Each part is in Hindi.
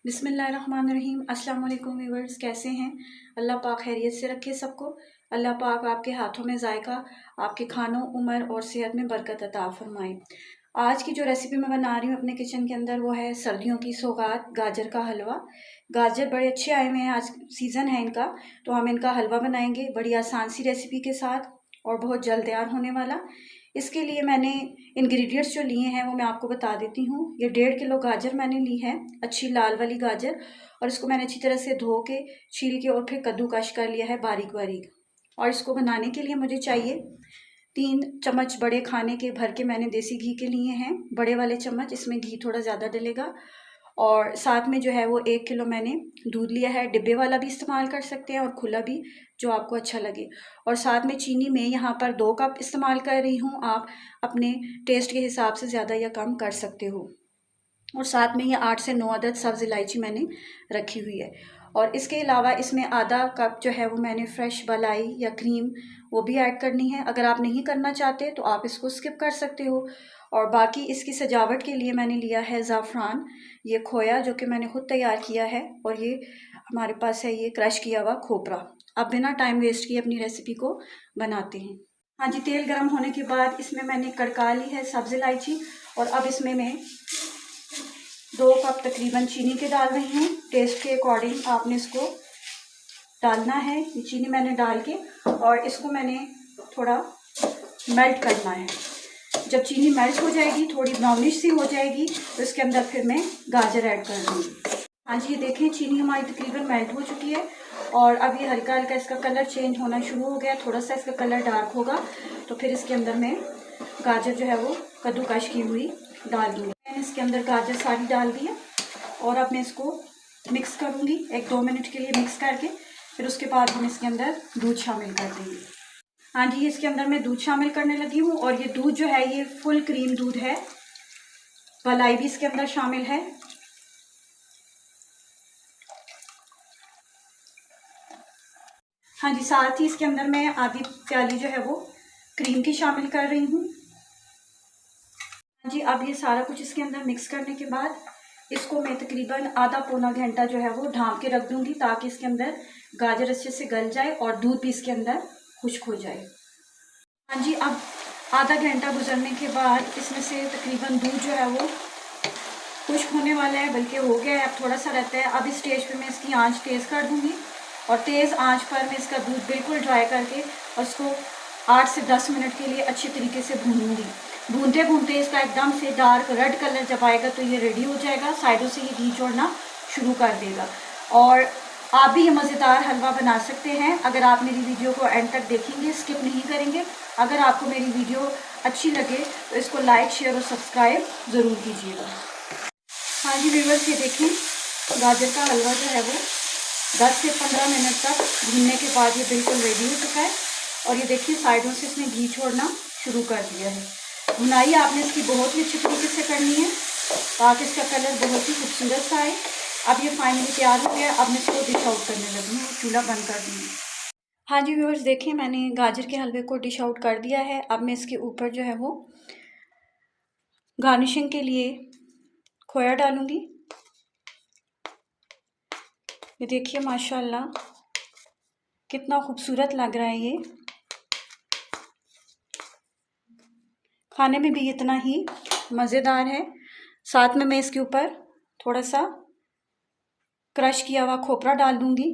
बिस्मिल्लाहिर्रहमानिर्रहीम। अस्सलाम वालेकुम व्यूअर्स, कैसे हैं? अल्लाह पाक खैरियत से रखे सबको। अल्लाह पाक आपके हाथों में जायका, आपके खानों, उम्र और सेहत में बरकत अता फरमाए। आज की जो रेसिपी मैं बना रही हूँ अपने किचन के अंदर, वो है सर्दियों की सौगात गाजर का हलवा। गाजर बड़े अच्छे आए हुए हैं, आज सीज़न है इनका, तो हम इनका हलवा बनाएंगे बड़ी आसान सी रेसिपी के साथ और बहुत जल्द तैयार होने वाला। इसके लिए मैंने इंग्रेडिएंट्स जो लिए हैं वो मैं आपको बता देती हूँ। ये 1.5 किलो गाजर मैंने ली है, अच्छी लाल वाली गाजर, और इसको मैंने अच्छी तरह से धो के, छील के और फिर कद्दूकश कर लिया है बारीक बारीक। और इसको बनाने के लिए मुझे चाहिए 3 चम्मच बड़े खाने के भर के मैंने देसी घी के लिए हैं, बड़े वाले चम्मच, इसमें घी थोड़ा ज़्यादा डलेगा। और साथ में जो है वो 1 किलो मैंने दूध लिया है, डिब्बे वाला भी इस्तेमाल कर सकते हैं और खुला भी, जो आपको अच्छा लगे। और साथ में चीनी में यहाँ पर 2 कप इस्तेमाल कर रही हूँ, आप अपने टेस्ट के हिसाब से ज़्यादा या कम कर सकते हो। और साथ में ये 8 से 9 अदद सब्ज़ इलायची मैंने रखी हुई है। और इसके अलावा इसमें आधा कप जो है वो मैंने फ्रेश मलाई या क्रीम वो भी ऐड करनी है। अगर आप नहीं करना चाहते तो आप इसको स्किप कर सकते हो। और बाकी इसकी सजावट के लिए मैंने लिया है ज़ाफ़रान, ये खोया जो कि मैंने खुद तैयार किया है, और ये हमारे पास है ये क्रश किया हुआ खोपरा। अब बिना टाइम वेस्ट किए अपनी रेसिपी को बनाते हैं। हाँ जी, तेल गर्म होने के बाद इसमें मैंने कड़का ली है सब्ज़ इलायची, और अब इसमें मैं 2 कप तकरीबन चीनी के डाल रही हूँ। टेस्ट के अकॉर्डिंग आपने इसको डालना है। ये चीनी मैंने डाल के और इसको मैंने थोड़ा मेल्ट करना है। जब चीनी मेल्ट हो जाएगी, थोड़ी ब्राउनिश सी हो जाएगी, तो इसके अंदर फिर मैं गाजर ऐड कर दूँगी। हाँ जी, ये देखें चीनी हमारी तकरीबन मेल्ट हो चुकी है, और अब ये हल्का हल्का इसका कलर चेंज होना शुरू हो गया, थोड़ा सा इसका कलर डार्क होगा, तो फिर इसके अंदर मैं गाजर जो है वो कद्दूकश की हुई डाल दूँगी। मैंने इसके अंदर गाजर सारी डाल दी है, और अब मैं इसको मिक्स करूँगी 1-2 मिनट के लिए मिक्स करके, फिर उसके बाद हम इसके अंदर दूध शामिल कर देंगे। हाँ जी, इसके अंदर मैं दूध शामिल करने लगी हूँ, और ये दूध जो है ये फुल क्रीम दूध है, मलाई भी इसके अंदर शामिल है। हाँ जी, साथ ही इसके अंदर मैं आधी प्याली जो है वो क्रीम की शामिल कर रही हूँ। हाँ जी, अब ये सारा कुछ इसके अंदर मिक्स करने के बाद इसको मैं तकरीबन आधा पौना घंटा जो है वो ढाँप के रख दूँगी, ताकि इसके अंदर गाजर अच्छे से गल जाए और दूध भी इसके अंदर खुश्क हो जाए। हाँ जी, अब आधा घंटा गुजरने के बाद इसमें से तकरीबन दूध जो है वो खुश्क होने वाला है, बल्कि हो गया है, अब थोड़ा सा रहता है। अब इस स्टेज पे मैं इसकी आंच तेज़ कर दूँगी, और तेज़ आंच पर मैं इसका दूध बिल्कुल ड्राई करके और उसको 8 से 10 मिनट के लिए अच्छे तरीके से भूनूंगी। भूनते भूनते इसका एकदम से डार्क रेड कलर जब आएगा तो ये रेडी हो जाएगा, साइडों से ये घी छोड़ना शुरू कर देगा। और आप भी ये मज़ेदार हलवा बना सकते हैं अगर आप मेरी वीडियो को एंड तक देखेंगे, स्किप नहीं करेंगे। अगर आपको मेरी वीडियो अच्छी लगे तो इसको लाइक, शेयर और सब्सक्राइब ज़रूर कीजिएगा। हाँ जी व्यूअर्स, ये देखें गाजर का हलवा जो है वो 10 से 15 मिनट तक भूनने के बाद ये बिल्कुल रेडी हो चुका है, और ये देखिए साइडों से इसने घी छोड़ना शुरू कर दिया है। भुनाई आपने इसकी बहुत ही अच्छी तरीके से करनी है, ताकि इसका कलर बहुत ही खूबसूरत सा आए। अब ये फाइनली तैयार हो गया, अब मैं इसको डिश आउट करने लगी हूँ, चूल्हा बंद कर दूँगी। हाँ जी व्यूअर्स, देखें मैंने गाजर के हलवे को डिश आउट कर दिया है। अब मैं इसके ऊपर जो है वो गार्निशिंग के लिए खोया डालूँगी। ये देखिए माशाल्लाह कितना खूबसूरत लग रहा है, ये खाने में भी इतना ही मज़ेदार है। साथ में मैं इसके ऊपर थोड़ा सा क्रश किया हुआ खोपरा डाल दूँगी,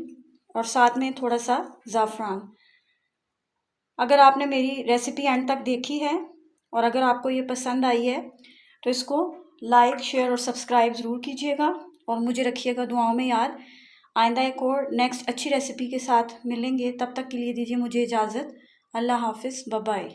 और साथ में थोड़ा सा ज़ाफ़रान। अगर आपने मेरी रेसिपी एंड तक देखी है और अगर आपको ये पसंद आई है तो इसको लाइक, शेयर और सब्सक्राइब ज़रूर कीजिएगा, और मुझे रखिएगा दुआओं में याद। आइंदा एक और नेक्स्ट अच्छी रेसिपी के साथ मिलेंगे, तब तक के लिए दीजिए मुझे इजाज़त। अल्लाह हाफ़िज़, बाय बाय।